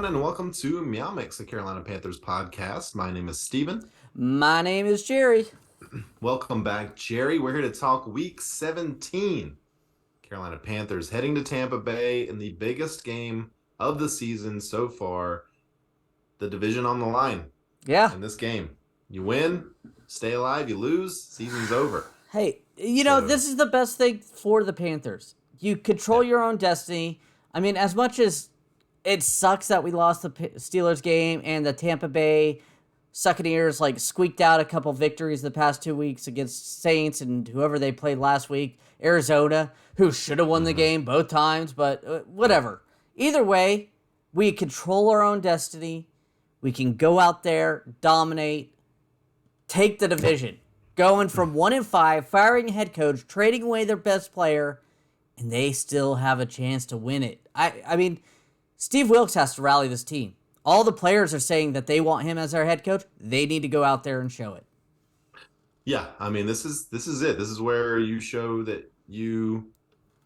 and welcome to MeowMix, the Carolina Panthers podcast. My name is Steven. My name is Jerry. Welcome back, Jerry. We're here to talk Week 17. Carolina Panthers heading to Tampa Bay in the biggest game of the season so far. The division on the line. Yeah. In this game. You win, stay alive. You lose, season's over. Hey, this is the best thing for the Panthers. You control your own destiny. I mean, as much as it sucks that we lost the Steelers game and the Tampa Bay Buccaneers squeaked out a couple victories the past 2 weeks against Saints and whoever they played last week, Arizona, who should have won the game both times, but whatever. Either way, we control our own destiny. We can go out there, dominate, take the division. Going from 1-5, firing a head coach, trading away their best player, and they still have a chance to win it. I mean, Steve Wilks has to rally this team. All the players are saying that they want him as their head coach. They need to go out there and show it. Yeah, I mean, this is it. This is where you show that you.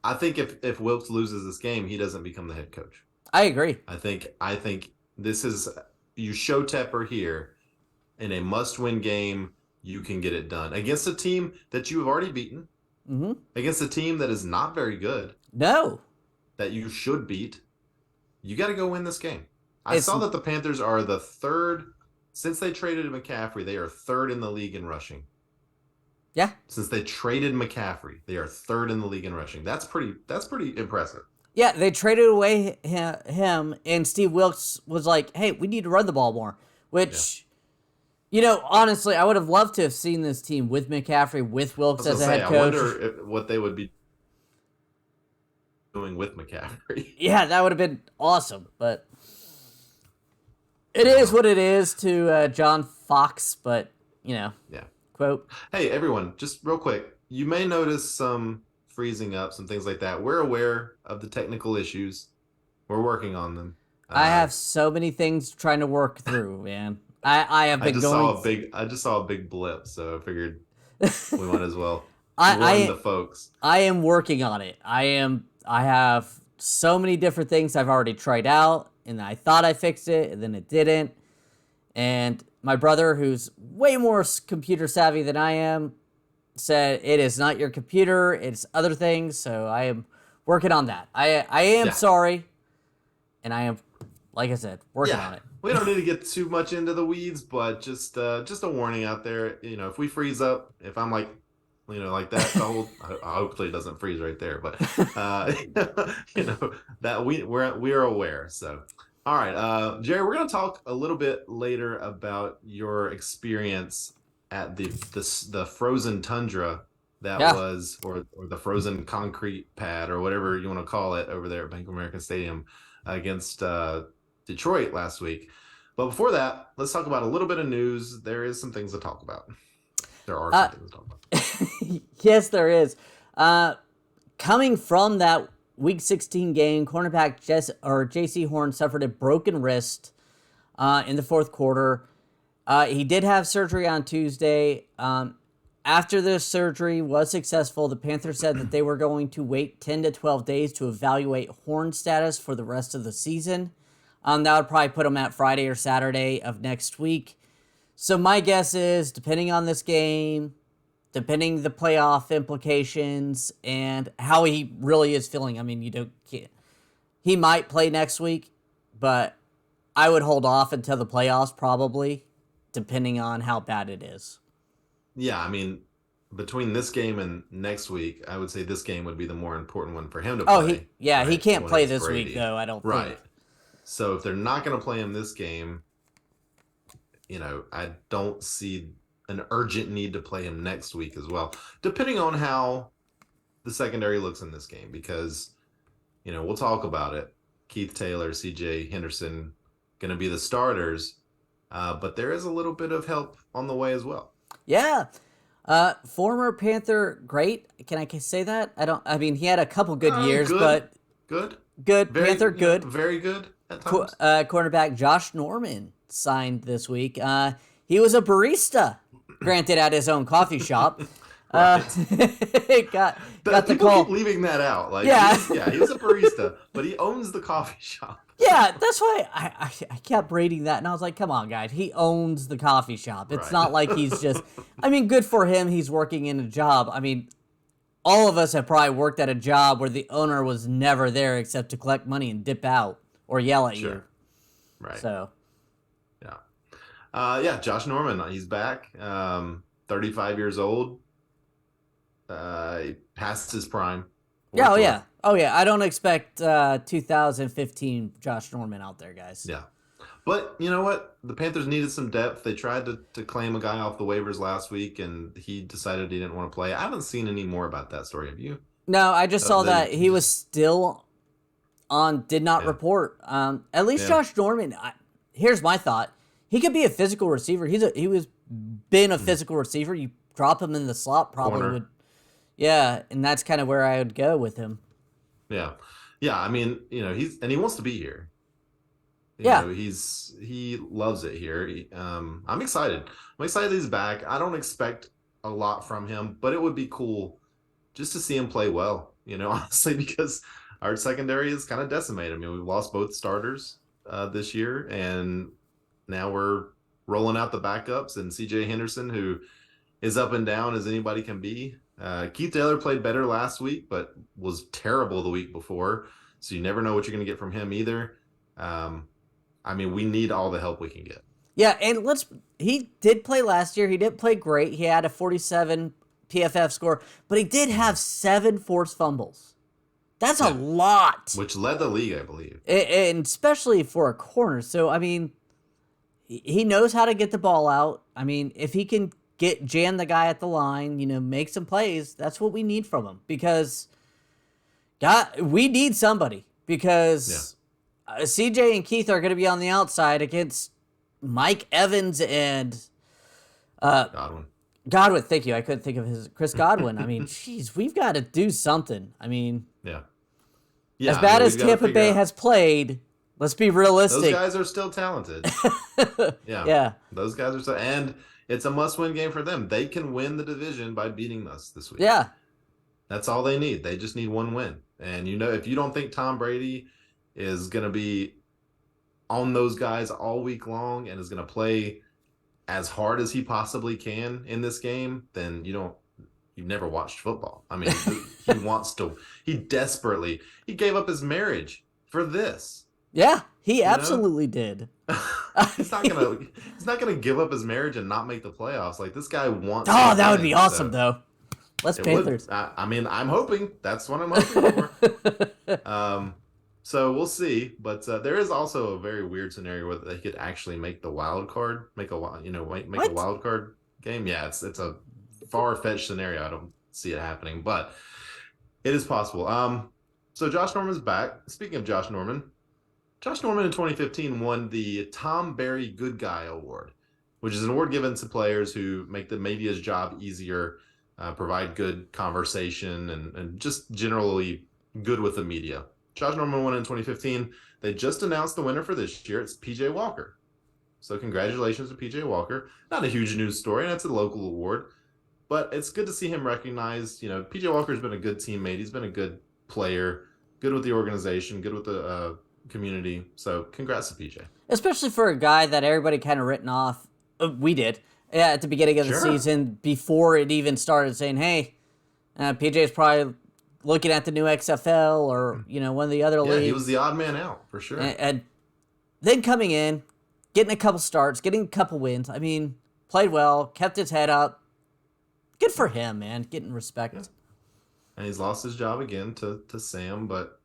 I think if Wilks loses this game, he doesn't become the head coach. I agree. I think this is, you show Tepper here in a must-win game. You can get it done against a team that you have already beaten. Mm-hmm. Against a team that is not very good. No. That you should beat. You got to go win this game. I saw that the Panthers are the third, since they traded McCaffrey, they are third in the league in rushing. Yeah. Since they traded McCaffrey, they are third in the league in rushing. That's pretty impressive. Yeah, they traded away him, and Steve Wilks was like, hey, we need to run the ball more. Which, honestly, I would have loved to have seen this team with McCaffrey, with Wilks as a head coach. I wonder what they would be doing with McCaffrey. Yeah, that would have been awesome, but it is what it is to John Fox, but, Yeah. Quote. Hey, everyone, just real quick. You may notice some freezing up, some things like that. We're aware of the technical issues. We're working on them. I have so many things trying to work through, man. I have been I just saw a big blip, so I figured we might as well warn the folks. I am working on it. I have so many different things I've already tried out, and I thought I fixed it, and then it didn't. And my brother, who's way more computer savvy than I am, said it is not your computer, it's other things. So I am working on that. I am sorry, and I am, like I said, working on it. We don't need to get too much into the weeds, but just a warning out there. If we freeze up, if I'm like that, hopefully it doesn't freeze right there. But that we're aware. So, all right, Jerry, we're gonna talk a little bit later about your experience at the frozen tundra was, or the frozen concrete pad, or whatever you want to call it, over there at Bank of America Stadium against Detroit last week. But before that, let's talk about a little bit of news. There is some things to talk about. There are some things to talk about. Yes, there is. Coming from that Week 16 game, cornerback J.C. Horn suffered a broken wrist in the fourth quarter. He did have surgery on Tuesday. After the surgery was successful, the Panthers said that they were going to wait 10 to 12 days to evaluate Horn's status for the rest of the season. That would probably put him at Friday or Saturday of next week. So my guess is, depending on this game, depending the playoff implications, and how he really is feeling, I mean, he might play next week, but I would hold off until the playoffs probably, depending on how bad it is. Yeah, I mean, between this game and next week, I would say this game would be the more important one for him to play. He can't play this week, though, I don't think. Right. So if they're not going to play him this game, I don't see an urgent need to play him next week as well, depending on how the secondary looks in this game, because, we'll talk about it. Keith Taylor, CJ Henderson, going to be the starters, but there is a little bit of help on the way as well. Yeah. Former Panther, great. Can I say that? He had a couple good years, but good. Panther, good. Very good at times. Cornerback Josh Norman signed this week. He was a barista, granted at his own coffee shop. got the people call. Keep leaving that out. He was a barista, but he owns the coffee shop. Yeah, that's why I kept reading that, and I was like, come on, guys. He owns the coffee shop. It's Right. not like he's just, I mean, good for him. He's working in a job. I mean, all of us have probably worked at a job where the owner was never there except to collect money and dip out or yell at you. Sure. Right. So, Yeah. Yeah, Josh Norman, he's back. 35 years old. He passed his prime. yeah, oh yeah. Oh yeah, I don't expect 2015 Josh Norman out there, guys. Yeah. But you know what? The Panthers needed some depth. They tried to claim a guy off the waivers last week, and he decided he didn't want to play. I haven't seen any more about that story. Have you? No, I just saw that he was still on, did not report. At least Josh Norman, here's my thought. He could be a physical receiver. He was been a physical receiver. You drop him in the slot, probably Corner. would. Yeah, and that's kind of where I would go with him. Yeah. Yeah, I mean, he wants to be here. He loves it here. I'm excited. I'm excited he's back. I don't expect a lot from him, but it would be cool just to see him play well, honestly, because our secondary is kind of decimated. I mean, we've lost both starters this year, and now we're rolling out the backups, and CJ Henderson, who is up and down as anybody can be. Keith Taylor played better last week, but was terrible the week before. So you never know what you're going to get from him either. I mean, we need all the help we can get. Yeah, and he did play last year. He didn't play great. He had a 47 PFF score, but he did have 7 forced fumbles. That's a lot. Which led the league, I believe. And especially for a corner. So, I mean, he knows how to get the ball out. I mean, if he can jam the guy at the line, make some plays, that's what we need from him. Because we need somebody. Because CJ and Keith are going to be on the outside against Mike Evans and Godwin, thank you. I couldn't think of Chris Godwin. I mean, jeez, we've got to do something. I mean, as bad as Tampa Bay has played, let's be realistic. Those guys are still talented. Yeah. Those guys are still, and it's a must-win game for them. They can win the division by beating us this week. Yeah. That's all they need. They just need one win. And if you don't think Tom Brady is going to be on those guys all week long and is going to play as hard as he possibly can in this game, then you've never watched football. I mean, he gave up his marriage for this. Yeah, he absolutely did. He's not gonna give up his marriage and not make the playoffs. Like, this guy wants. Oh, that would be awesome, though. Let's Panthers. I mean, I'm hoping. That's what I'm hoping for. So we'll see. But there is also a very weird scenario where they could actually make the wild card, make a wild card game. Yeah, it's a far-fetched scenario. I don't see it happening, but it is possible. So Josh Norman's back. Speaking of Josh Norman in 2015 won the Tom Barry Good Guy Award, which is an award given to players who make the media's job easier, provide good conversation, and just generally good with the media. Josh Norman won in 2015. They just announced the winner for this year. It's PJ Walker. So congratulations to PJ Walker. Not a huge news story, and it's a local award, but it's good to see him recognized. PJ Walker's been a good teammate. He's been a good player, good with the organization, good with the community. So congrats to PJ. Especially for a guy that everybody kind of written off. We did at the beginning of the season before it even started, saying, hey, PJ's probably looking at the new XFL or, one of the other leagues. Yeah, he was the odd man out, for sure. And then coming in, getting a couple starts, getting a couple wins. I mean, played well, kept his head up. Good for him, man. Getting respect. Yeah. And he's lost his job again to Sam, but,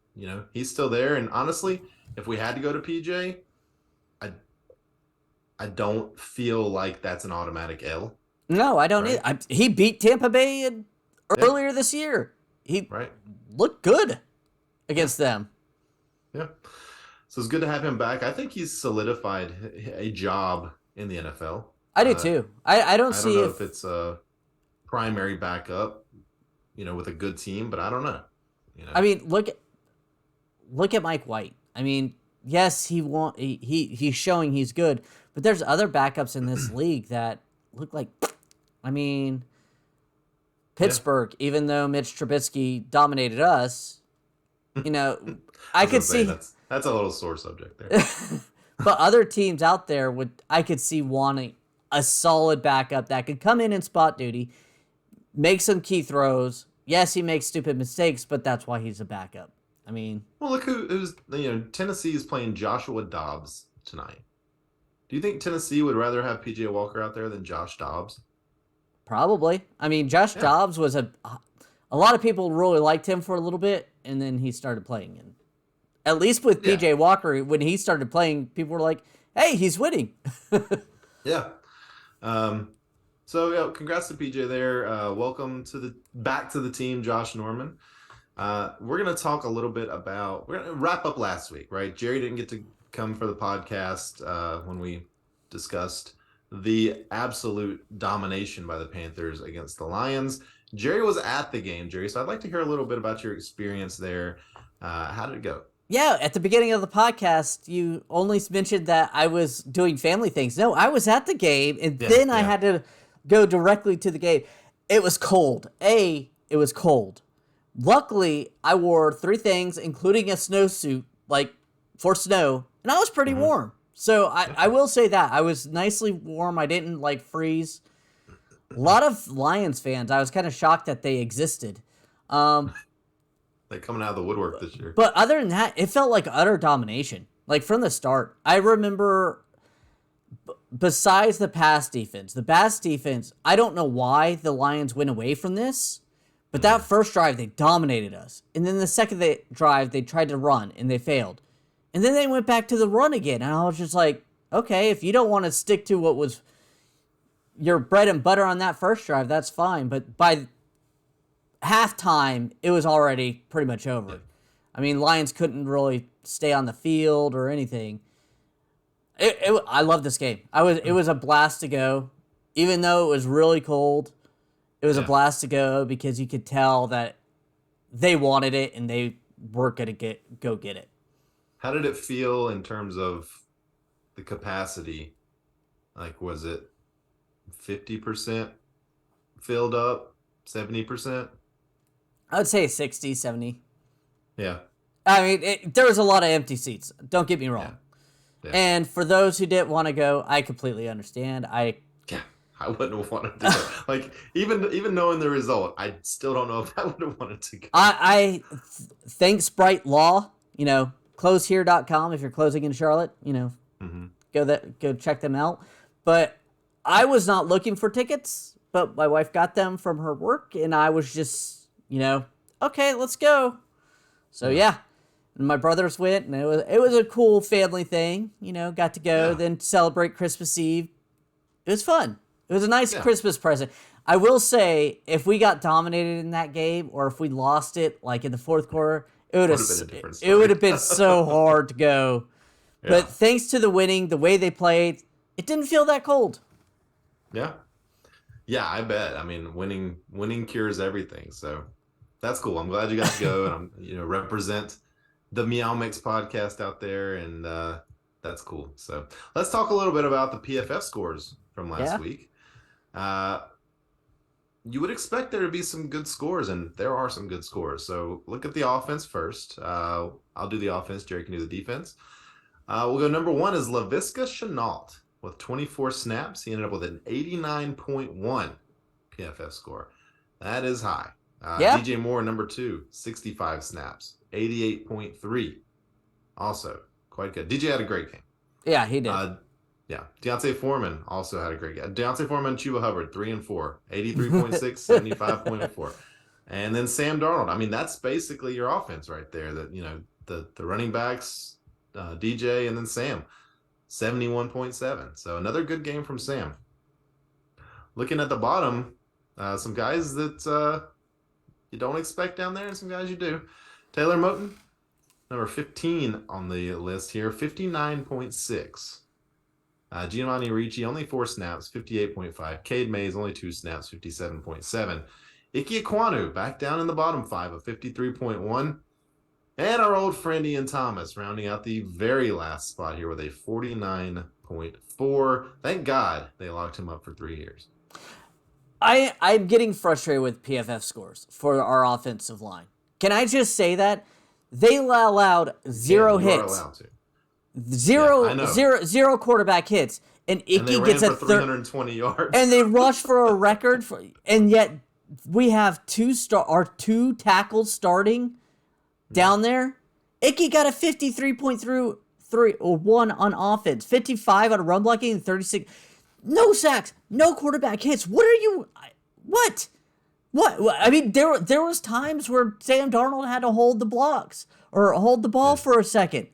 he's still there. And honestly, if we had to go to PJ, I don't feel like that's an automatic L. No, I don't either. He beat Tampa Bay earlier this year. He looked good against them. Yeah. So it's good to have him back. I think he's solidified a job in the NFL. I do too. I don't see if it's a primary backup, with a good team, but I don't know. I mean, look at Mike White. I mean, yes, he's showing he's good, but there's other backups in this league that look like, Pittsburgh, even though Mitch Trubisky dominated us, I could see That's a little sore subject there. But other teams out there I could see wanting a solid backup that could come in spot duty, make some key throws. Yes, he makes stupid mistakes, but that's why he's a backup. I mean, well, look who's Tennessee is playing Joshua Dobbs tonight. Do you think Tennessee would rather have PJ Walker out there than Josh Dobbs? probably. I mean, Josh Dobbs was a lot of people really liked him for a little bit, and then he started playing. And at least with PJ Walker, when he started playing, people were like, "Hey, he's winning." Yeah. So congrats to PJ there. Welcome back to the team, Josh Norman. We're gonna talk a little bit about. We're gonna wrap up last week, right? Jerry didn't get to come for the podcast when we discussed the absolute domination by the Panthers against the Lions. Jerry was at the game, Jerry. So I'd like to hear a little bit about your experience there. How did it go? Yeah, at the beginning of the podcast, you only mentioned that I was doing family things. No, I was at the game, and then I had to go directly to the game. It was cold. It was cold. Luckily, I wore 3 things, including a snowsuit, like for snow, and I was pretty warm. So I will say that. I was nicely warm. I didn't freeze. A lot of Lions fans, I was kind of shocked that they existed. They're coming out of the woodwork this year. But other than that, it felt like utter domination. Like from the start. I remember, besides the pass defense, I don't know why the Lions went away from this. But that first drive, they dominated us. And then the second drive, they tried to run, and they failed. And then they went back to the run again. And I was just like, okay, if you don't want to stick to what was your bread and butter on that first drive, that's fine. But by halftime, it was already pretty much over. Yeah. I mean, Lions couldn't really stay on the field or anything. I love this game. It was a blast to go. Even though it was really cold, it was a blast to go because you could tell that they wanted it and they were going to go get it. How did it feel in terms of the capacity? Like, was it 50% filled up, 70%? I would say 60, 70. Yeah. I mean, there was a lot of empty seats. Don't get me wrong. Yeah. And for those who didn't want to go, I completely understand. I wouldn't want to do it. Like, even knowing the result, I still don't know if I would have wanted to go. Thanks, Bright Law, closehere.com if you're closing in Charlotte, go check them out. But I was not looking for tickets, but my wife got them from her work, and I was just, okay, let's go. So yeah, and my brothers went, and it was a cool family thing, got to go, then celebrate Christmas Eve. It was fun. It was a nice Christmas present. I will say, if we got dominated in that game, or if we lost it, like in the fourth quarter, it would have been so hard to go. Yeah. But thanks to the winning, the way they played, it didn't feel that cold. Yeah. Yeah, I bet. I mean, winning cures everything. So that's cool. I'm glad you got to go and represent the MeowMix podcast out there, and that's cool. So let's talk a little bit about the PFF scores from last week. You would expect there to be some good scores, and there are some good scores. So look at the offense first. I'll do the offense. Jerry can do the defense. We'll go number 1 is Laviska Shenault with 24 snaps. He ended up with an 89.1 PFF score. That is high. DJ Moore, number 2, 65 snaps, 88.3. Also quite good. DJ had a great game. Yeah, he did. Deontay Foreman also had a great game. Deontay Foreman and Chuba Hubbard, 3 and 4, 83.6, 75.4. And then Sam Darnold. I mean, that's basically your offense right there. That the running backs, DJ, and then Sam, 71.7. So another good game from Sam. Looking at the bottom, some guys that you don't expect down there, and some guys you do. Taylor Moton, number 15 on the list here, 59.6. Giovanni Ricci, only 4 snaps, 58.5. Cade Mays, only 2 snaps, 57.7. Ike Ekwonu, back down in the bottom 5 of 53.1. And our old friend Ian Thomas, rounding out the very last spot here with a 49.4. Thank God they locked him up for 3 years. I'm getting frustrated with PFF scores for our offensive line. Can I just say that? They allowed zero You are hits. allowed to. Zero quarterback hits. And Icky ran gets for 320 yards. And they rush for a record. And yet we have two tackles starting down there. Icky got a 53.1 on offense, 55 on run blocking, and 36. No sacks, no quarterback hits. What? I mean, there was times where Sam Darnold had to hold the blocks or hold the ball for a second.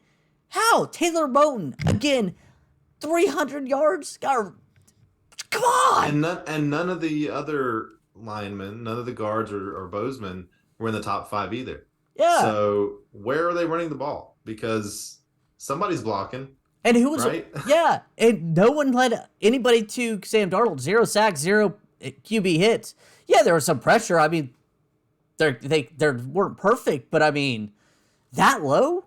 How? Taylor Moton, again, 300 yards? Come on! And none of the other linemen, none of the guards or Bozeman were in the top 5 either. Yeah. So where are they running the ball? Because somebody's blocking. And who was right? Yeah, and no one led anybody to Sam Darnold. 0 sacks, 0 QB hits. Yeah, there was some pressure. I mean, they weren't perfect, but I mean, that low?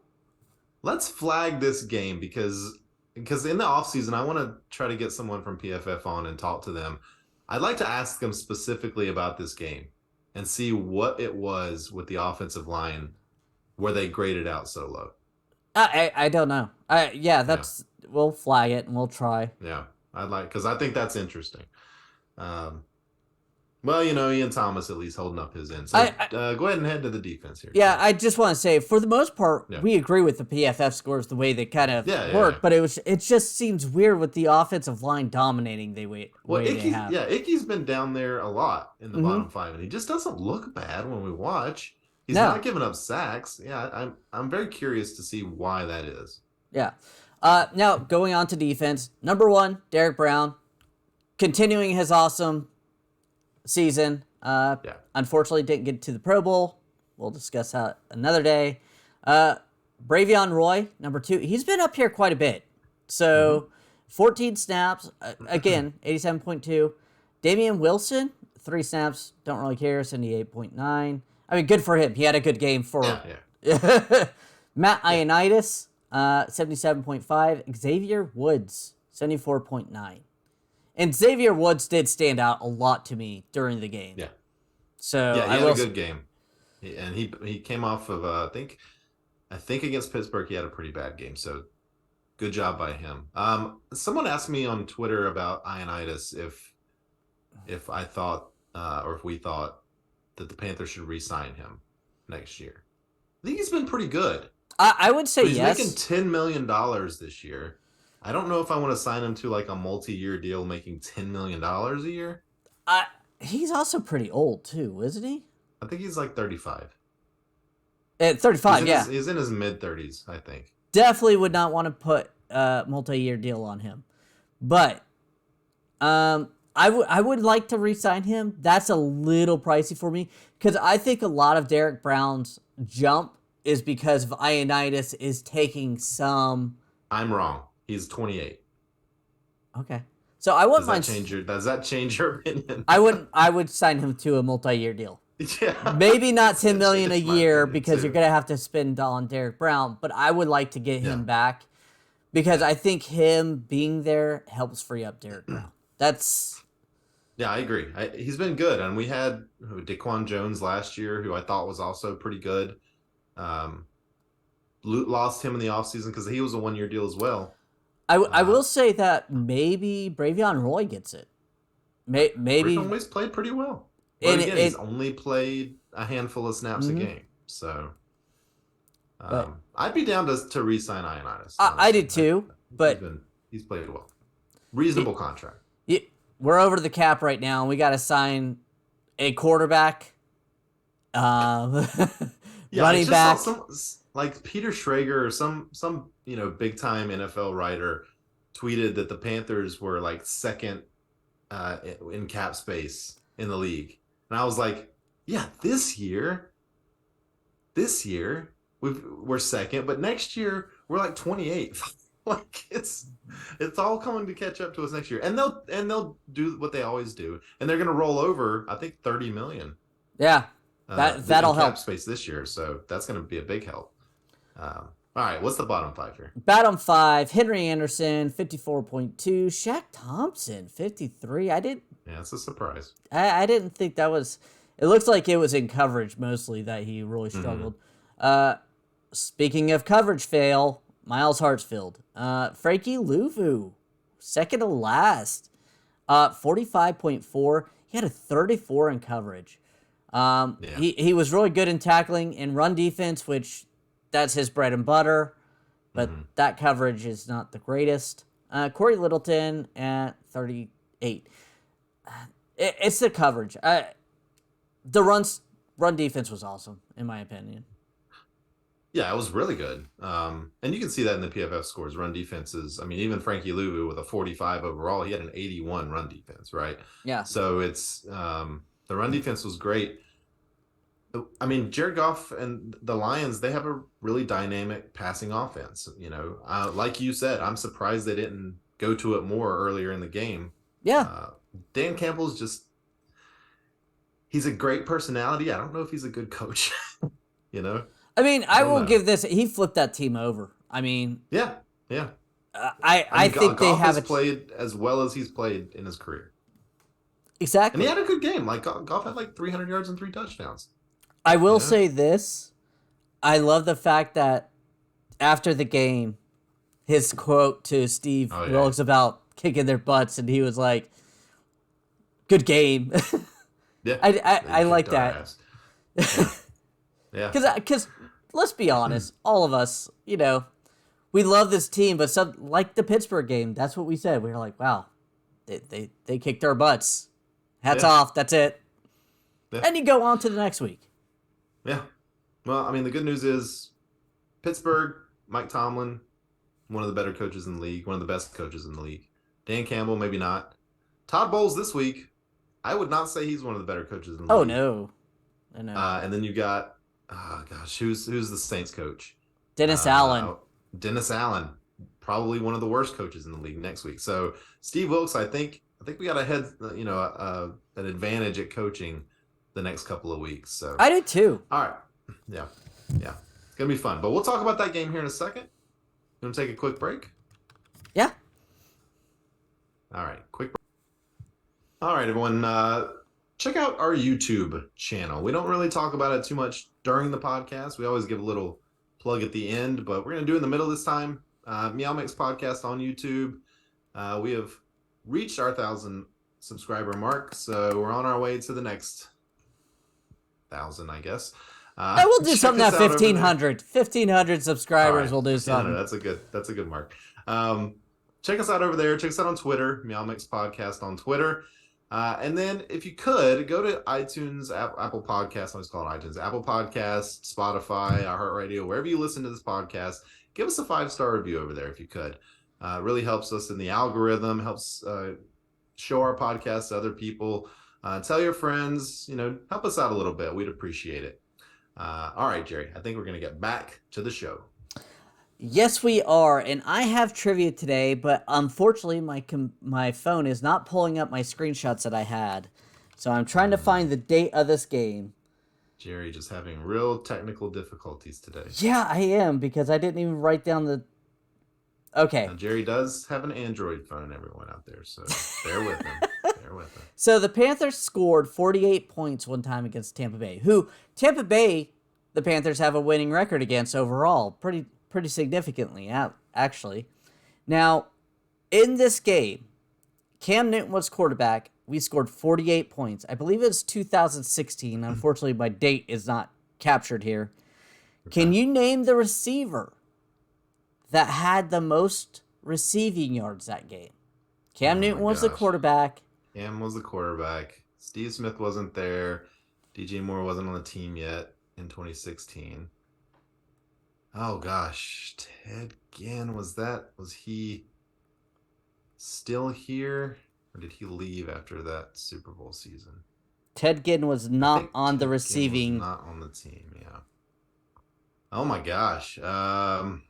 Let's flag this game because in the offseason, I want to try to get someone from PFF on and talk to them. I'd like to ask them specifically about this game and see what it was with the offensive line where they graded out so low. I don't know. We'll flag it and we'll try. Yeah, because I think that's interesting. Well, Ian Thomas at least holding up his end. So go ahead and head to the defense here. Yeah, I just want to say, for the most part, we agree with the PFF scores the way they kind of work, but it just seems weird with the offensive line dominating the way they have. Yeah, Icky's been down there a lot in the bottom 5, and he just doesn't look bad when we watch. He's not giving up sacks. Yeah, I'm very curious to see why that is. Yeah. Now, going on to defense, number 1, Derek Brown, continuing his awesome season. Unfortunately, didn't get to the Pro Bowl. We'll discuss that another day. Bravion Roy, number 2, he's been up here quite a bit. So, 14 snaps, again, 87.2. Damian Wilson, 3 snaps, don't really care, 78.9. I mean, good for him. He had a good game for Matt Ioannidis, 77.5. Xavier Woods, 74.9. And Xavier Woods did stand out a lot to me during the game. Yeah. So he had a good game. And he came off of I think against Pittsburgh he had a pretty bad game. So good job by him. Someone asked me on Twitter about Ioannidis if I thought or if we thought that the Panthers should re-sign him next year. I think he's been pretty good. I would say yes. He's making $10 million this year. I don't know if I want to sign him to like a multi-year deal making $10 million a year. He's also pretty old too, isn't he? I think he's like 35. At 35, he's in his mid-30s, I think. Definitely would not want to put a multi-year deal on him. But I would like to re-sign him. That's a little pricey for me because I think a lot of Derek Brown's jump is because of Ioannidis is taking some. I'm wrong. He's 28. Okay, so I wouldn't mind. Does that change your opinion? I would sign him to a multi-year deal. Yeah. Maybe not $10 million a year because you're gonna have to spend on Derek Brown, but I would like to get him back because I think him being there helps free up Derek Brown. Yeah, I agree. He's been good, and we had Daquan Jones last year, who I thought was also pretty good. Lost him in the offseason because he was a 1-year deal as well. I will say that maybe Bravion Roy gets it. Maybe Bravion Roy's played pretty well. But again, he's only played a handful of snaps a game. So I'd be down to re-sign Ioannidis. I did too, but he's played well. Reasonable contract. We're over the cap right now, and we got to sign a quarterback, running back. Like Peter Schrager or some big time NFL writer tweeted that the Panthers were like second in cap space in the league, and I was like, yeah, this year we're second, but next year we're like 28th. Like it's all coming to catch up to us next year, and they'll do what they always do, and they're going to roll over I think $30 million. Yeah, that'll help cap space this year, so that's going to be a big help. All right, what's the bottom 5 here? Bottom 5: Henry Anderson, 54.2. Shaq Thompson, 53. Yeah, it's a surprise. I didn't think that was. It looks like it was in coverage mostly that he really struggled. speaking of coverage fail, Miles Hartsfield. Frankie Louvu, second to last. 45.4. He had a 34 in coverage. He was really good in tackling and run defense, which that's his bread and butter. But that coverage is not the greatest. Corey Littleton at 38. It's the coverage. The run defense was awesome, in my opinion. Yeah, it was really good. And you can see that in the PFF scores. Run defenses. I mean, even Frankie Louvu with a 45 overall, he had an 81 run defense, right? Yeah. So it's the run defense was great. I mean, Jared Goff and the Lions, they have a really dynamic passing offense. You know, like you said, I'm surprised they didn't go to it more earlier in the game. Yeah. Dan Campbell's he's a great personality. I don't know if he's a good coach, you know? I mean, I will give this. He flipped that team over. I mean, yeah. I think they have played as well as he's played in his career. Exactly, and he had a good game. Like Goff had like 300 yards and 3 touchdowns. I will say this: I love the fact that after the game, his quote to Steve Wilkes about kicking their butts, and he was like, "Good game." Yeah, I like that. Yeah, because let's be honest, all of us, you know, we love this team, but like the Pittsburgh game, that's what we said. We were like, wow, they kicked our butts. Hats off. That's it. Yeah. And you go on to the next week. Yeah. Well, I mean, the good news is Pittsburgh, Mike Tomlin, one of the better coaches in the league, one of the best coaches in the league. Dan Campbell, maybe not. Todd Bowles this week, I would not say he's one of the better coaches in the league. Oh, no. I know. And then you got, who's the Saints coach? Dennis Allen. Dennis Allen, probably one of the worst coaches in the league next week. So Steve Wilkes, I think we got an advantage at coaching the next couple of weeks. So I do too. All right. Yeah. It's gonna be fun. But we'll talk about that game here in a second. You want to take a quick break? Yeah. All right. Quick break. All right, everyone. Check out our YouTube channel. We don't really talk about it too much during the podcast. We always give a little plug at the end, but we're gonna do it in the middle this time. MeowMix podcast on YouTube. We have reached our 1,000 subscriber mark, so we're on our way to the next 1,000, I guess. We'll do something at 1,500. 1,500 subscribers. Right. We'll do something. That's a good mark. Check us out over there. Check us out on Twitter. MeowMix podcast on Twitter. And then if you could go to iTunes, Apple Podcasts. I always call it iTunes. Apple Podcasts, Spotify, iHeartRadio, wherever you listen to this podcast. Give us a 5-star review over there if you could. It really helps us in the algorithm. Helps show our podcast to other people. Tell your friends, help us out a little bit. We'd appreciate it. All right, Jerry, I think we're going to get back to the show. Yes, we are. And I have trivia today, but unfortunately, my phone is not pulling up my screenshots that I had. So I'm trying to find the date of this game. Jerry just having real technical difficulties today. Yeah, I am, because I didn't even write down the... Okay. Now, Jerry does have an Android phone, everyone out there, so bear with him. So the Panthers scored 48 points one time against Tampa Bay, who Tampa Bay, the Panthers have a winning record against overall, pretty significantly, actually. Now, in this game, Cam Newton was quarterback. We scored 48 points. I believe it's 2016. Unfortunately, my date is not captured here. Okay. Can you name the receiver that had the most receiving yards that game? Cam Newton was the quarterback. Cam was the quarterback. Steve Smith wasn't there. DJ Moore wasn't on the team yet in 2016. Oh gosh, Ted Ginn, was he still here, or did he leave after that Super Bowl season? Ted Ginn was not on the receiving. Not on the team, yeah. Oh my gosh, Devin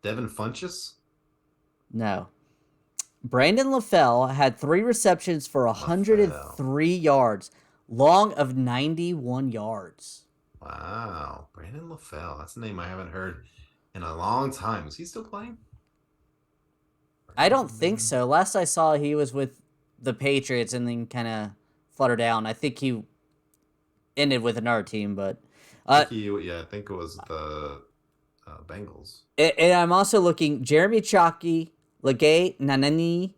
Funchess? No. Brandon LaFell had 3 receptions for 103 yards, long of 91 yards. Wow, Brandon LaFell. That's a name I haven't heard in a long time. Is he still playing? I don't think so. Last I saw, he was with the Patriots and then kind of fluttered down. I think he ended with another team, but I think it was the Bengals. And I'm also looking Jeremy Chalky, Legate, Nanani,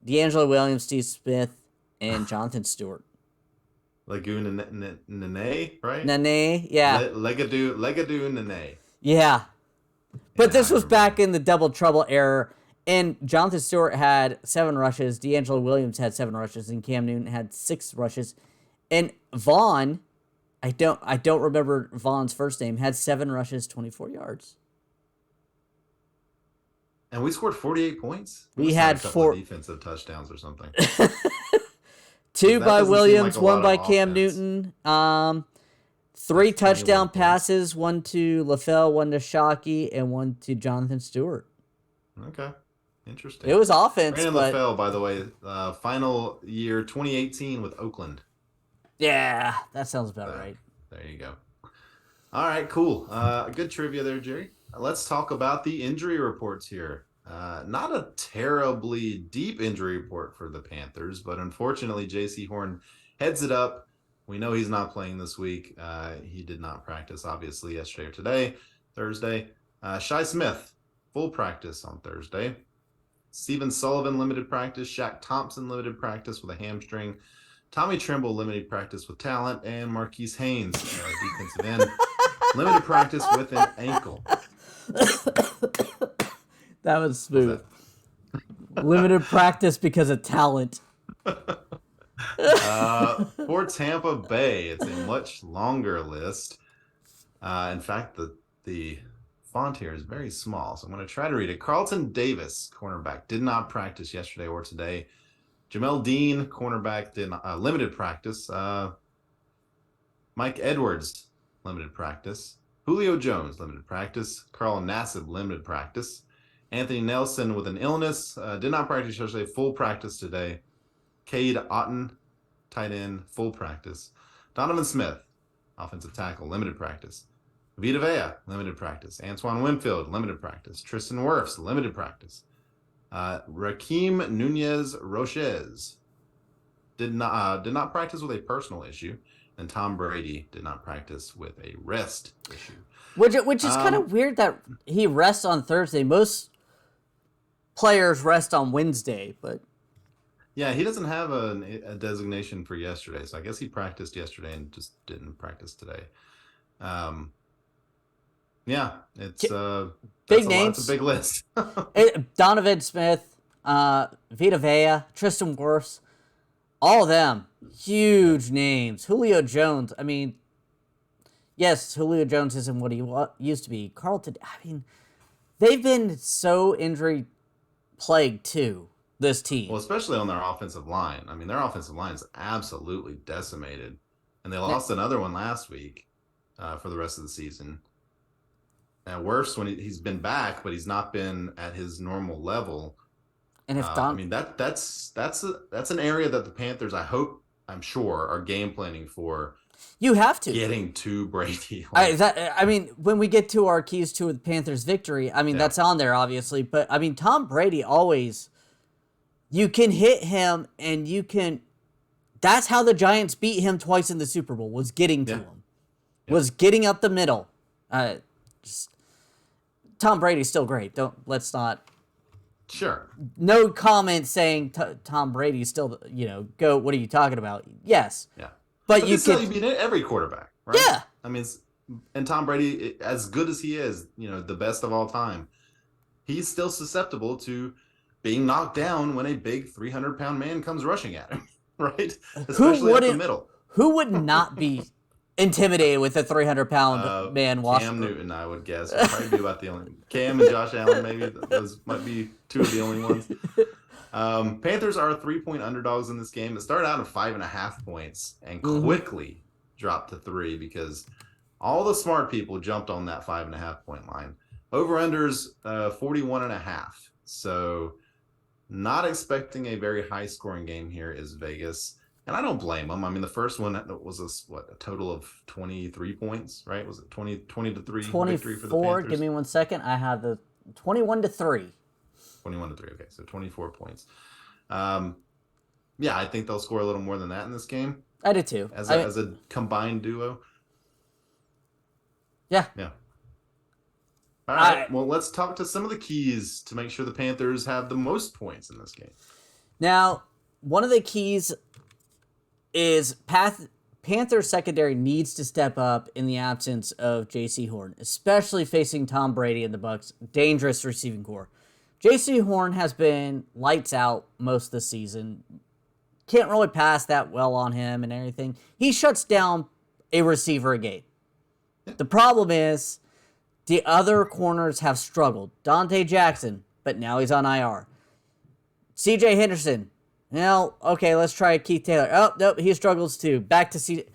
D'Angelo Williams, Steve Smith, and Jonathan Stewart. Lagoon Nene, right? Nene, yeah. Legadoo Nene. Yeah. But this was back that. in the double trouble era. And Jonathan Stewart had 7 rushes, D'Angelo Williams had 7 rushes, and Cam Newton had 6 rushes. And Vaughn, I don't remember Vaughn's first name, had 7 rushes, 24 yards. And we scored 48 points? We had 4 defensive touchdowns or something. 2 by Williams, like 1 by Cam offense. Newton. 3 touchdown passes, 1 to LaFell, 1 to Shockey, and 1 to Jonathan Stewart. Okay. Interesting. It was offense. Brandon LaFell, by the way, final year 2018 with Oakland. Yeah, that sounds about right. There you go. All right, cool. Good trivia there, Jerry. Let's talk about the injury reports here. Not a terribly deep injury report for the Panthers, but unfortunately, J.C. Horn heads it up. We know he's not playing this week. He did not practice, obviously, yesterday or today, Thursday. Shi Smith, full practice on Thursday. Stephen Sullivan, limited practice. Shaq Thompson, limited practice with a hamstring. Tommy Tremble, limited practice with talent. And Marquise Haynes, defensive end, limited practice with an ankle. That was smooth. Limited practice because of talent. For Tampa Bay, it's a much longer list. In fact, the font here is very small, so I'm going to try to read it. Carlton Davis, cornerback, did not practice yesterday or today. Jamel Dean, cornerback, did not, limited practice. Mike Edwards, limited practice. Julio Jones, limited practice. Carl Nassib, limited practice. Anthony Nelson with an illness, did not practice yesterday, full practice today. Cade Otton, tight end, full practice. Donovan Smith, offensive tackle, limited practice. Vita Vea, limited practice. Antoine Winfield, limited practice. Tristan Wirfs, limited practice. Raheem Nunez Roches did not practice with a personal issue. And Tom Brady did not practice with a rest issue. Which is kind of weird that he rests on Thursday. Most players rest on Wednesday, but yeah, he doesn't have a designation for yesterday, so I guess he practiced yesterday and just didn't practice today. Yeah, it's big names. It's a big list. Donovan Smith, Vita Vea, Tristan Wirfs, all of them huge names. Julio Jones. I mean, yes, Julio Jones isn't what he used to be. Carlton. I mean, they've been so injury plagued too. This team. Well, especially on their offensive line. I mean, their offensive line is absolutely decimated. And they lost another one last week for the rest of the season. And worse when he's been back, but he's not been at his normal level. And if I mean, that's an area that the Panthers, I'm sure, are game planning for. You have to. Getting to Brady. I mean, when we get to our keys to the Panthers' victory, I mean, that's on there, obviously. But, I mean, Tom Brady always... You can hit him, and you can... That's how the Giants beat him twice in the Super Bowl, was getting to him. Was getting up the middle. Tom Brady's still great. Let's not... Sure. No comment saying Tom Brady's still, go, what are you talking about? Yes. Yeah. But you can... beat every quarterback, right? Yeah. I mean, and Tom Brady, as good as he is, the best of all time, he's still susceptible to... being knocked down when a big 300-pound man comes rushing at him, right? Especially up the middle. Who would not be intimidated with a 300-pound man? Cam Newton, I would guess. Would probably be about the only. Cam and Josh Allen, maybe. Those might be 2 of the only ones. Panthers are 3-point underdogs in this game. It started out at 5.5 points and quickly dropped to 3 because all the smart people jumped on that 5.5-point line. Over-unders 41.5. So... not expecting a very high-scoring game here is Vegas, and I don't blame them. I mean, the first one was a total of 23 points, right? Was it 20 to 3 victory for the Panthers? Give me 1 second. I have the 21 to 3. 21 to 3. Okay, so 24 points. Yeah, I think they'll score a little more than that in this game. I do too. As a combined duo. Yeah. Yeah. All right. Well, let's talk to some of the keys to make sure the Panthers have the most points in this game. Now, one of the keys is Panther secondary needs to step up in the absence of J.C. Horn, especially facing Tom Brady and the Bucs' dangerous receiving core. J.C. Horn has been lights out most of the season. Can't really pass that well on him and everything. He shuts down a receiver a game. The problem is the other corners have struggled. Dante Jackson, but now he's on IR. C.J. Henderson. Now, okay, let's try Keith Taylor. Oh, nope, he struggles too. Back to C.J.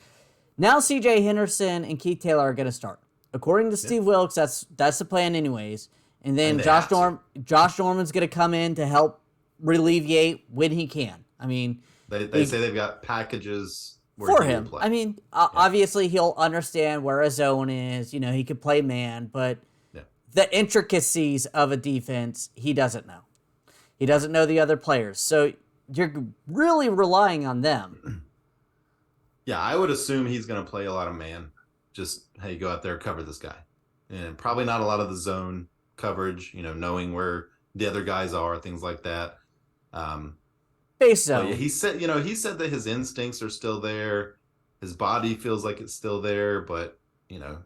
Now C.J. Henderson and Keith Taylor are going to start. According to Steve Wilkes, that's the plan anyways. And then Josh Norman's going to come in to help alleviate when he can. I mean, they say they've got packages for him. I mean, obviously he'll understand where a zone is. You know, he could play man, but the intricacies of a defense, he doesn't know. He doesn't know the other players. So you're really relying on them. Yeah, I would assume he's going to play a lot of man. Just, hey, go out there, cover this guy. And probably not a lot of the zone coverage, you know, knowing where the other guys are, things like that. Base zone. Yeah, he said that his instincts are still there. His body feels like it's still there, but, you know,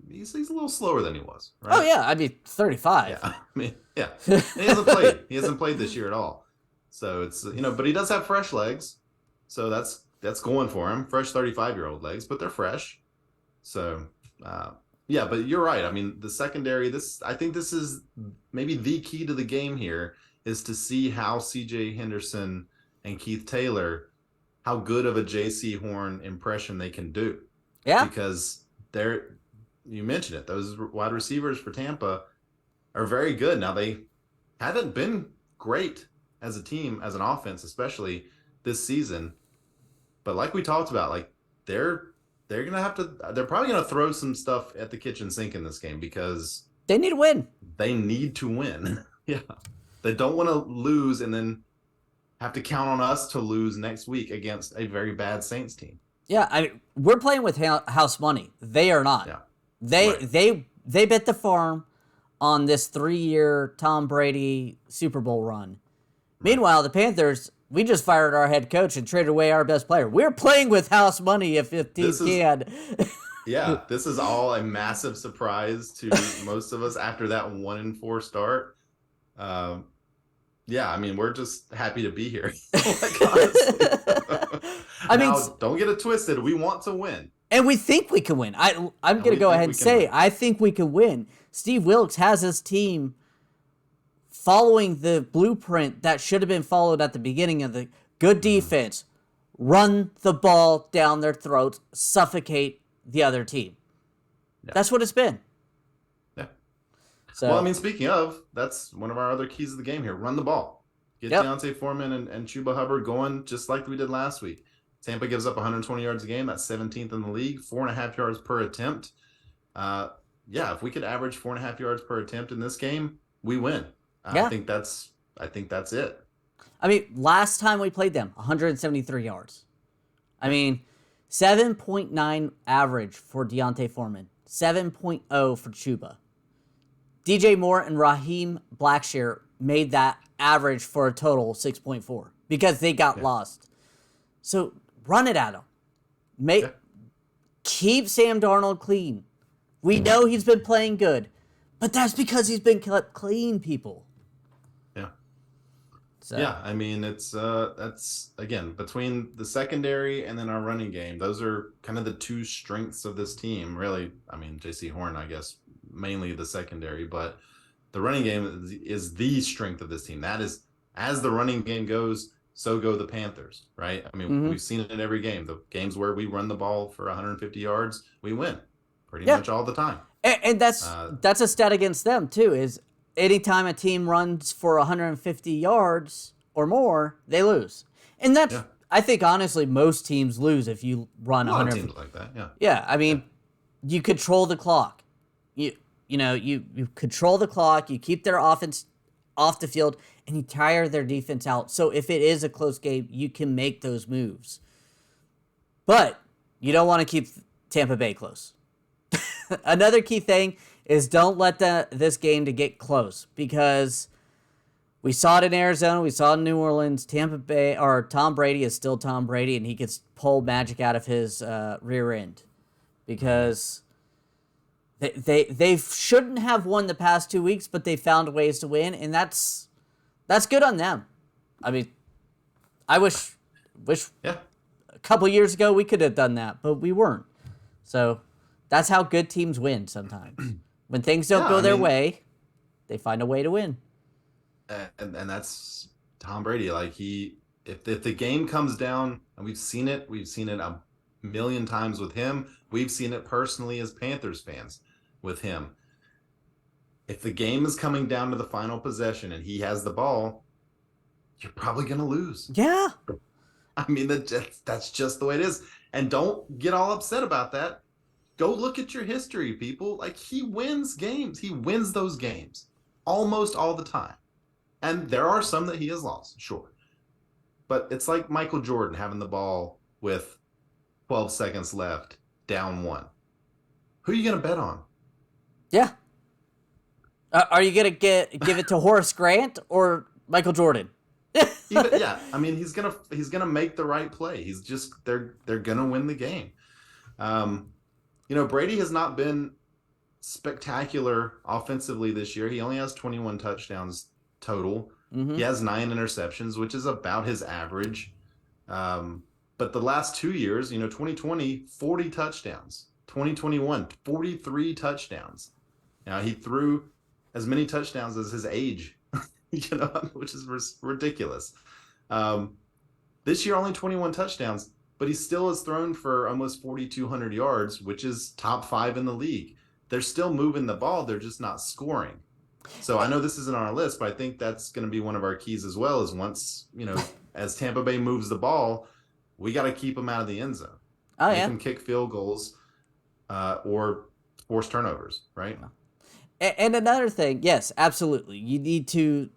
he's a little slower than he was, right? Oh, yeah. I mean, 35. Yeah, I mean, yeah. He hasn't played. He hasn't played this year at all. So it's, you know, but he does have fresh legs. So that's going for him. Fresh 35-year-old legs, but they're fresh. So, yeah, but you're right. I mean, the secondary, I think this is maybe the key to the game here is to see how C.J. Henderson and Keith Taylor, how good of a J.C. Horn impression they can do. Yeah. Because you mentioned it, those wide receivers for Tampa are very good. Now, they haven't been great as a team, as an offense, especially this season. But like we talked about, like they're probably gonna throw some stuff at the kitchen sink in this game because they need to win. They need to win. Yeah. They don't want to lose and then have to count on us to lose next week against a very bad Saints team. Yeah, I mean, we're playing with house money. They are not. Yeah. They bet the farm on this 3-year Tom Brady Super Bowl run. Meanwhile, the Panthers, we just fired our head coach and traded away our best player. We're playing with house money if teams can. Yeah, this is all a massive surprise to most of us after that 1-4 start. Yeah, I mean, we're just happy to be here. Like, honestly. Don't get it twisted. We want to win. And we think we can win. I'm going to go ahead and say, I think we can win. Steve Wilkes has his team following the blueprint that should have been followed at the beginning of the good defense. Run the ball down their throats, suffocate the other team. Yeah. That's what it's been. Yeah. So, well, I mean, speaking of, that's one of our other keys of the game here. Run the ball. Get Deontay Foreman and Chuba Hubbard going just like we did last week. Tampa gives up 120 yards a game. That's 17th in the league, 4.5 yards per attempt. Yeah, if we could average 4.5 yards per attempt in this game, we win. I think that's it. I mean, last time we played them, 173 yards. I mean, 7.9 average for Deontay Foreman, 7.0 for Chuba. DJ Moore and Raheem Blackshear made that average for a total 6.4 because they got lost. So run it at him. Keep Sam Darnold clean. We know he's been playing good, but that's because he's been kept clean, people. Yeah. So. Yeah, I mean, it's that's, again, between the secondary and then our running game, those are kind of the two strengths of this team, really. I mean, J.C. Horn, I guess, mainly the secondary, but the running game is the strength of this team. That is, as the running game goes, so go the Panthers, right? I mean, we've seen it in every game. The games where we run the ball for 150 yards, we win pretty much all the time. And that's a stat against them, too, is anytime a team runs for 150 yards or more, they lose. And that's, I think, honestly, most teams lose if you run 150. Teams like that, yeah. Yeah, I mean, you control the clock. You control the clock, you keep their offense off the field, and you tire their defense out. So if it is a close game, you can make those moves. But you don't want to keep Tampa Bay close. another key thing is don't let this game to get close, because we saw it in Arizona, we saw it in New Orleans. Tampa Bay, or Tom Brady is still Tom Brady, and he gets pull magic out of his rear end, because they shouldn't have won the past 2 weeks, but they found ways to win, and that's good on them. I mean, I wish Yeah. a couple years ago we could have done that, but we weren't. So that's how good teams win sometimes. When things don't go their way, they find a way to win. And that's Tom Brady. Like, if the game comes down, and we've seen it a million times with him. We've seen it personally as Panthers fans with him. If the game is coming down to the final possession and he has the ball, you're probably going to lose. Yeah. I mean, that's just the way it is. And don't get all upset about that. Go look at your history, people. Like, he wins games. He wins those games almost all the time. And there are some that he has lost, sure. But it's like Michael Jordan having the ball with 12 seconds left, down 1. Who are you going to bet on? Yeah. Are you going to give it to Horace Grant or Michael Jordan? Yeah, I mean, he's gonna make the right play. He's just they're gonna win the game. Brady has not been spectacular offensively this year. He only has 21 touchdowns total. Mm-hmm. He has 9 interceptions, which is about his average. But the last 2 years, 2020, 40 touchdowns. 2021, 43 touchdowns. Now, he threw as many touchdowns as his age, which is ridiculous. This year, only 21 touchdowns, but he still has thrown for almost 4,200 yards, which is top 5 in the league. They're still moving the ball. They're just not scoring. So I know this isn't on our list, but I think that's going to be one of our keys as well, is once, as Tampa Bay moves the ball, we got to keep them out of the end zone. Oh, Make them kick field goals or force turnovers, right? And another thing, yes, absolutely. You need to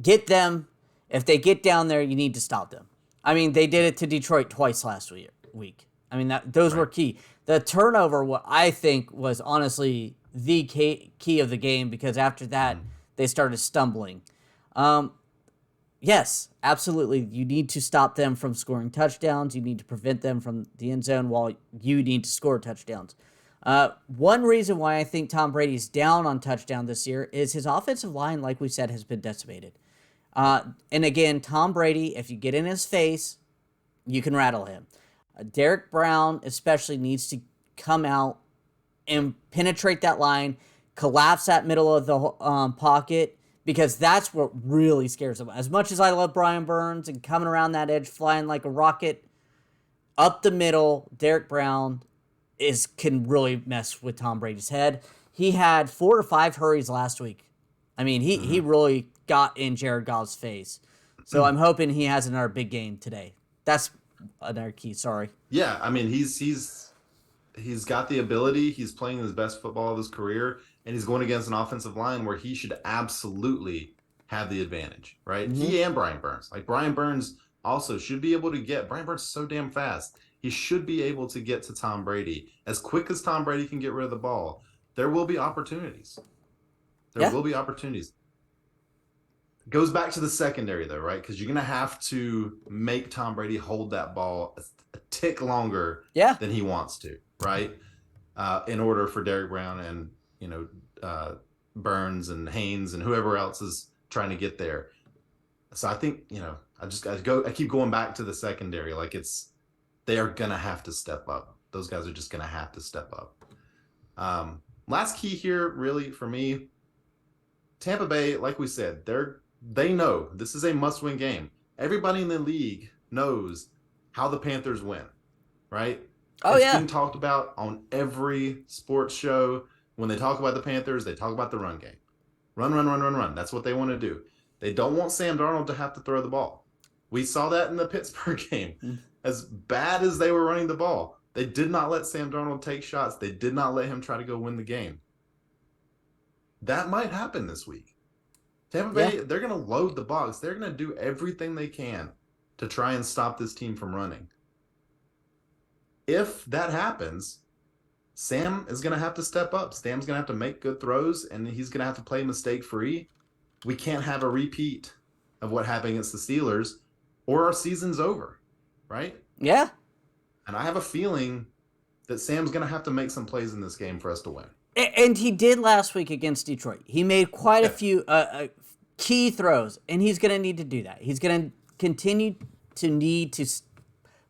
get them. If they get down there, you need to stop them. I mean, they did it to Detroit twice last week. I mean, those were key. The turnover, what I think was honestly the key of the game, because after that, they started stumbling. Yes, absolutely. You need to stop them from scoring touchdowns. You need to prevent them from the end zone while you need to score touchdowns. One reason why I think Tom Brady's down on touchdown this year is his offensive line, like we said, has been decimated. And again, Tom Brady, if you get in his face, you can rattle him. Derek Brown especially needs to come out and penetrate that line, collapse that middle of the pocket, because that's what really scares him. As much as I love Brian Burns and coming around that edge, flying like a rocket, up the middle, Derek Brown can really mess with Tom Brady's head. He had 4 or 5 hurries last week. I mean, he really got in Jared Goff's face. So I'm hoping he has another big game today. That's another key. Sorry. Yeah, I mean, he's got the ability. He's playing his best football of his career, and he's going against an offensive line where he should absolutely have the advantage, right? Mm-hmm. He and Brian Burns. Like, Brian Burns also should be able to get. Brian Burns is so damn fast. He should be able to get to Tom Brady as quick as Tom Brady can get rid of the ball. There will be opportunities. There will be opportunities. It goes back to the secondary, though, right? Because you're going to have to make Tom Brady hold that ball a tick longer than he wants to, right? In order for Derek Brown and, Burns and Haynes and whoever else is trying to get there. So I think, I keep going back to the secondary. Like, they are going to have to step up. Those guys are just going to have to step up. Last key here, really, for me, Tampa Bay, like we said, they know this is a must-win game. Everybody in the league knows how the Panthers win, right? It's being talked about on every sports show. When they talk about the Panthers, they talk about the run game. Run. That's what they want to do. They don't want Sam Darnold to have to throw the ball. We saw that in the Pittsburgh game. As bad as they were running the ball, they did not let Sam Darnold take shots. They did not let him try to go win the game. That might happen this week. Tampa Bay, they're going to load the box. They're going to do everything they can to try and stop this team from running. If that happens, Sam is going to have to step up. Sam's going to have to make good throws, and he's going to have to play mistake-free. We can't have a repeat of what happened against the Steelers, or our season's over, right? Yeah. And I have a feeling that Sam's going to have to make some plays in this game for us to win. And he did last week against Detroit. He made quite a few key throws, and he's going to need to do that. He's going to continue to need to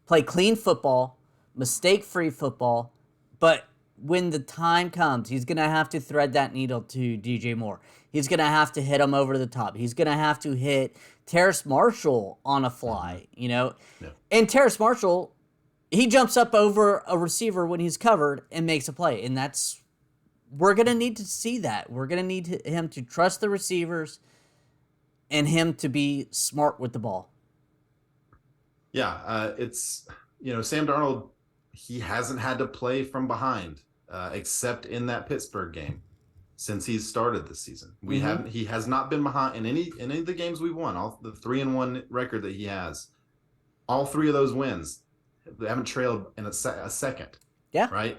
play clean football, mistake-free football, but when the time comes, he's going to have to thread that needle to DJ Moore. He's going to have to hit him over the top. He's going to have to hit Terrace Marshall on a fly, you know? Yeah. And Terrace Marshall, he jumps up over a receiver when he's covered and makes a play, and we're going to need to see that. We're going to need him to trust the receivers and him to be smart with the ball. Yeah, it's, Sam Darnold, he hasn't had to play from behind except in that Pittsburgh game since he's started this season. He has not been behind in any of the games we've won, all the 3-1 record that he has. All 3 of those wins, they haven't trailed in a second. Yeah. Right?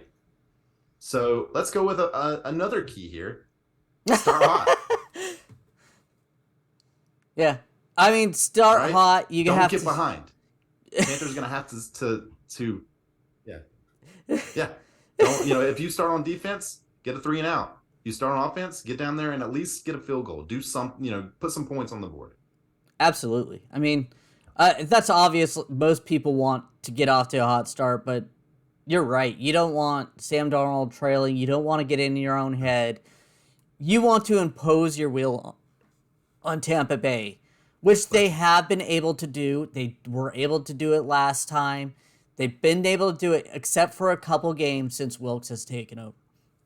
So let's go with another key here. Start hot. Yeah. I mean, start right? hot. You Don't have get to behind. Panthers going to have to yeah. Don't, if you start on defense, get a 3 and out. You start on offense, get down there and at least get a field goal. Do something, put some points on the board. Absolutely. I mean, that's obvious. Most people want to get off to a hot start, but you're right. You don't want Sam Darnold trailing. You don't want to get in your own head. You want to impose your will on Tampa Bay, which they have been able to do. They were able to do it last time. They've been able to do it except for a couple games since Wilkes has taken over.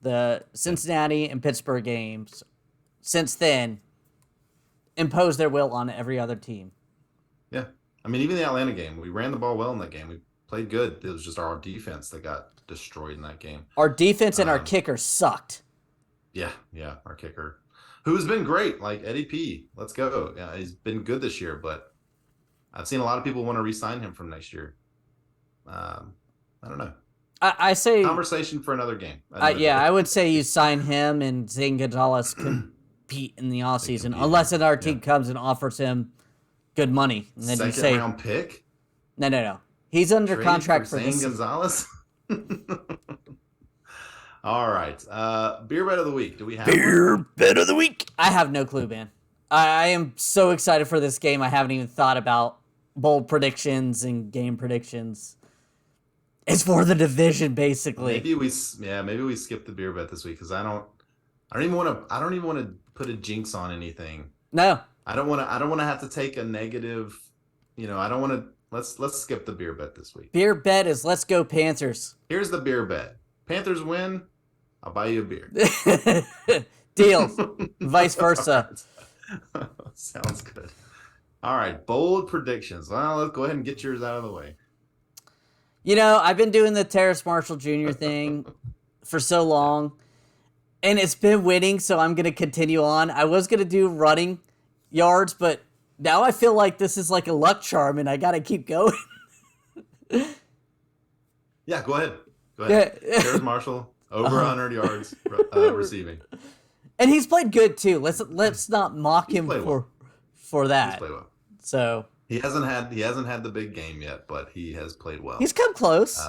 The Cincinnati and Pittsburgh games, since then, imposed their will on every other team. Yeah. I mean, even the Atlanta game, we ran the ball well in that game. We played good. It was just our defense that got destroyed in that game. Our defense and our kicker sucked. Yeah, our kicker, who's been great, like Eddie P. Let's go. Yeah, he's been good this year, but I've seen a lot of people want to re-sign him from next year. I don't know. I say conversation for another game. I would say you sign him and Zane Gonzalez compete in the offseason, unless another team comes and offers him good money. And then you say, round pick? No. He's under contract for Zane Gonzalez? All right. Beer bet of the week. Do we have beer bet of the week? I have no clue, man. I am so excited for this game. I haven't even thought about bold predictions and game predictions. It's for the division, basically. Maybe we skip the beer bet this week because I don't even want to put a jinx on anything. No. I don't want to have to take a negative. I don't want to. Let's skip the beer bet this week. Beer bet is let's go Panthers. Here's the beer bet. Panthers win, I'll buy you a beer. Deal. Vice versa. Sounds good. All right, bold predictions. Well, let's go ahead and get yours out of the way. I've been doing the Terrace Marshall Jr. thing for so long, and it's been winning, so I'm going to continue on. I was going to do running yards, but now I feel like this is like a luck charm, and I got to keep going. Yeah, go ahead. Terrace Marshall, over 100 yards receiving. And he's played good, too. Let's not mock him for that. He's played well. So he hasn't had the big game yet, but he has played well. He's come close.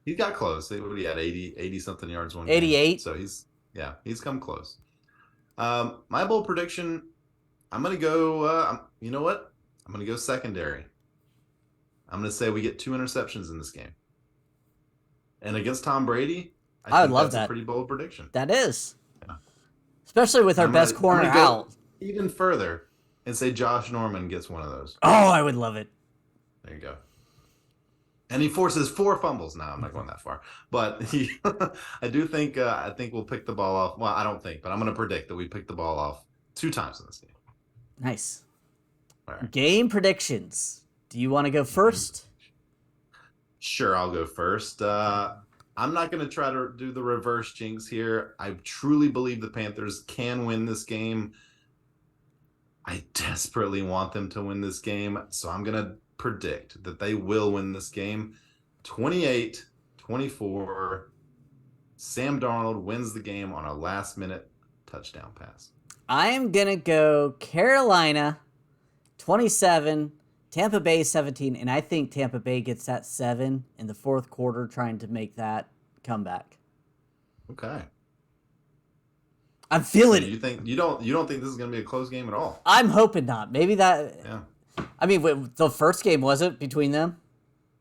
He got close. He had 80 something yards one 88. Game. So he's come close. My bold prediction, I'm gonna go. You know what? I'm gonna go secondary. I'm gonna say we get 2 interceptions in this game. And against Tom Brady, I think love that's that. a pretty bold prediction. That is, especially with our best corner out. Even further. And say Josh Norman gets one of those. Oh, I would love it. There you go. And he forces 4 fumbles. Now I'm not going that far, but I do think we'll pick the ball off. Well, I don't think, but I'm going to predict that we pick the ball off 2 times in this game. Nice. All right. Game predictions. Do you want to go first? Sure, I'll go first. I'm not going to try to do the reverse jinx here. I truly believe the Panthers can win this game. I desperately want them to win this game, so I'm going to predict that they will win this game 28-24 Sam Darnold wins the game on a last-minute touchdown pass. I am going to go Carolina 27, Tampa Bay 17, and I think Tampa Bay gets that 7 in the fourth quarter trying to make that comeback. Okay. I'm feeling it. You don't think this is going to be a close game at all? I'm hoping not. Maybe that. Yeah. I mean, the first game wasn't between them.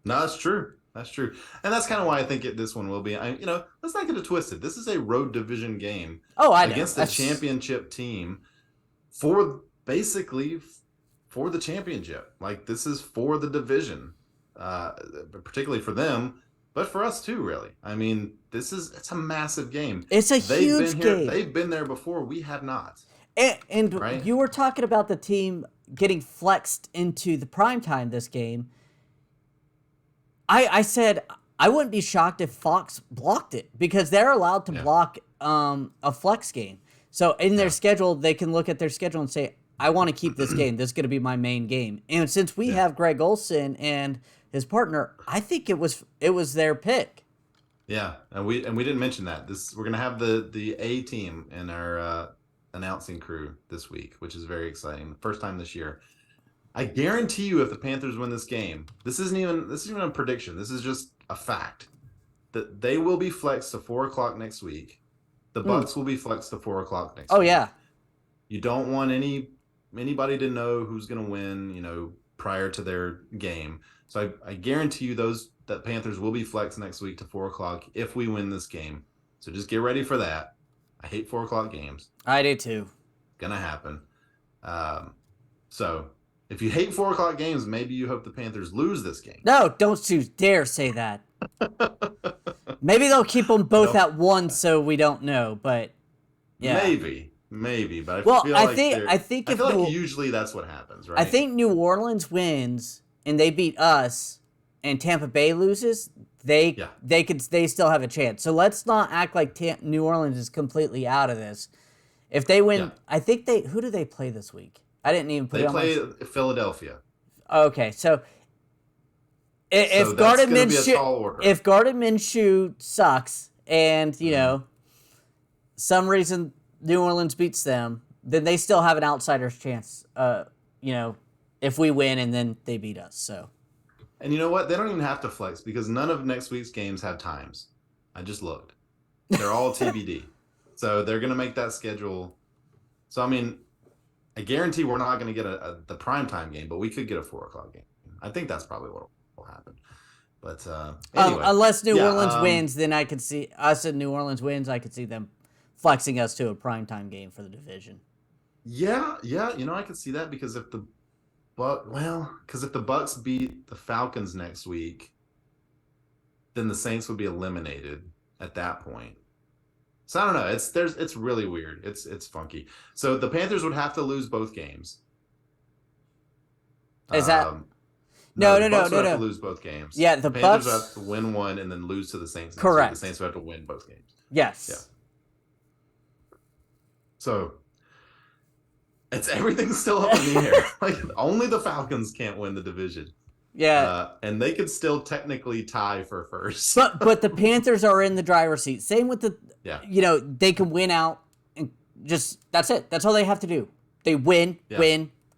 No, that's true. That's true. And that's kind of why I think this one will be. Let's not get it twisted. This is a road division game. Oh, I know. Against the championship team basically for the championship. Like, this is for the division, particularly for them, but for us too, really. I mean, it's a massive game. It's a huge game. They've been there before. We have not. And right? You were talking about the team getting flexed into the primetime this game. I said I wouldn't be shocked if Fox blocked it because they're allowed to block a flex game. So in their schedule, they can look at their schedule and say, I want to keep this game. This is going to be my main game. And since we have Greg Olsen and his partner, I think it was their pick. Yeah, and we didn't mention that. We're going to have the A team in our announcing crew this week, which is very exciting. First time this year. I guarantee you, if the Panthers win this game, this isn't even a prediction. This is just a fact that they will be flexed to 4:00 next week. The Bucs will be flexed to 4:00 next week. Oh yeah. You don't want anybody to know who's going to win, prior to their game. So I guarantee you that Panthers will be flexed next week to 4:00 if we win this game. So just get ready for that. I hate 4:00 games. I do too. Gonna happen. So if you hate 4:00 games, maybe you hope the Panthers lose this game. No, don't you dare say that. Maybe they'll keep them both at 1, so we don't know. But yeah, maybe. But I think usually that's what happens, right? I think New Orleans wins and they beat us, and Tampa Bay loses. They still have a chance. So let's not act like New Orleans is completely out of this. If they win, I think who do they play this week? I didn't even put it on. They play Philadelphia. Okay, so if Gardner Minshew sucks and some reason New Orleans beats them, then they still have an outsider's chance. If we win and then they beat us. So. And you know what? They don't even have to flex because none of next week's games have times. I just looked. They're all TBD. So they're going to make that schedule. So, I mean, I guarantee we're not going to get the primetime game, but we could get a 4:00 game. I think that's probably what will happen. But anyway. Unless New Orleans wins, then I could see us and New Orleans wins. I could see them flexing us to a primetime game for the division. Yeah. I could see that because if the Bucs beat the Falcons next week, then the Saints would be eliminated at that point. So I don't know. It's really weird. It's funky. So the Panthers would have to lose both games. Is that no? The Bucs would have to lose both games. Yeah, the Panthers Bucs would have to win one and then lose to the Saints. Correct. The Saints would have to win both games. Yes. Yeah. So everything's still up in the air. Like, only the Falcons can't win the division. Yeah. And they could still technically tie for first. But the Panthers are in the driver's seat. Same with they can win out and just that's it. That's all they have to do. They win,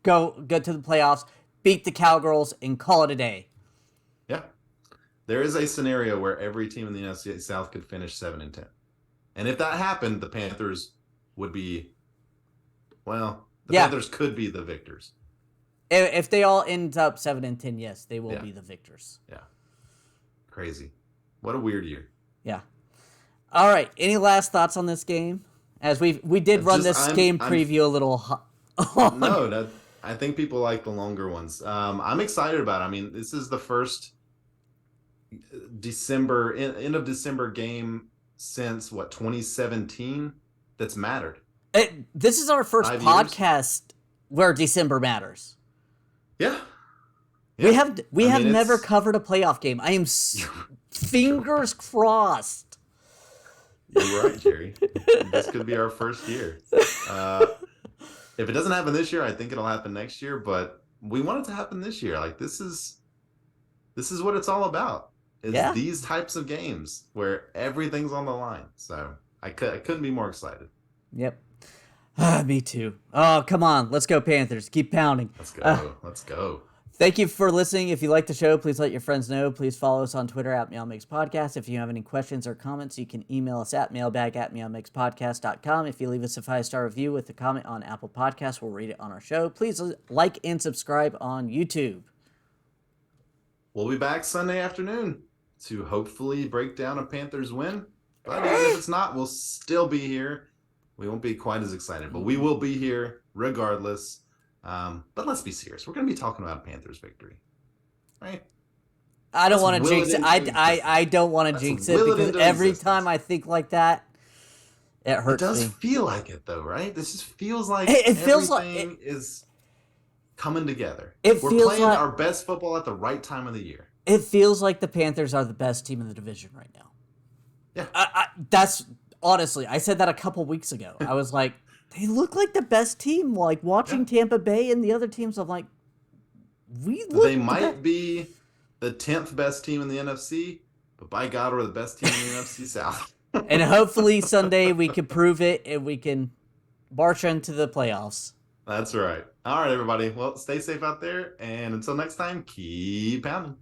go to the playoffs, beat the Cowgirls, and call it a day. Yeah. There is a scenario where every team in the NFC South could finish 7-10. And if that happened, the Panthers would be Panthers could be the victors. If they all end up 7-10, yes, they will be the victors. Yeah. Crazy. What a weird year. Yeah. All right. Any last thoughts on this game? As we did run this game preview a little. No, I think people like the longer ones. I'm excited about it. I mean, this is the first end of December game since 2017 that's mattered. This is our first podcast where December matters. Yeah. We have never covered a playoff game. I am fingers crossed. You're right, Jerry. This could be our first year. If it doesn't happen this year, I think it'll happen next year. But we want it to happen this year. Like, this is what it's all about. is these types of games where everything's on the line. So I couldn't be more excited. Yep. Me too. Oh, come on. Let's go, Panthers. Keep pounding. Let's go. Let's go. Thank you for listening. If you like the show, please let your friends know. Please follow us on Twitter at MeowMix Podcast. If you have any questions or comments, you can email us at mailbag@meowmixpodcast.com. If you leave us a 5-star review with a comment on Apple Podcasts, we'll read it on our show. Please like and subscribe on YouTube. We'll be back Sunday afternoon to hopefully break down a Panthers win. But even if it's not, we'll still be here. We won't be quite as excited, but we will be here regardless. But let's be serious. We're going to be talking about Panthers victory, right? I don't want to jinx it. I don't want to jinx it because every time I think like that, it hurts me. It does feel like it though, right? This just feels like everything is coming together. We're playing our best football at the right time of the year. It feels like the Panthers are the best team in the division right now. Yeah. That's honestly, I said that a couple weeks ago. I was like, they look like the best team. Like watching Tampa Bay and the other teams, I'm like, they might be the 10th best team in the NFC, but by God, we're the best team in the NFC South. And hopefully Sunday we can prove it and we can march into the playoffs. That's right. All right, everybody. Well, stay safe out there, and until next time, keep pounding.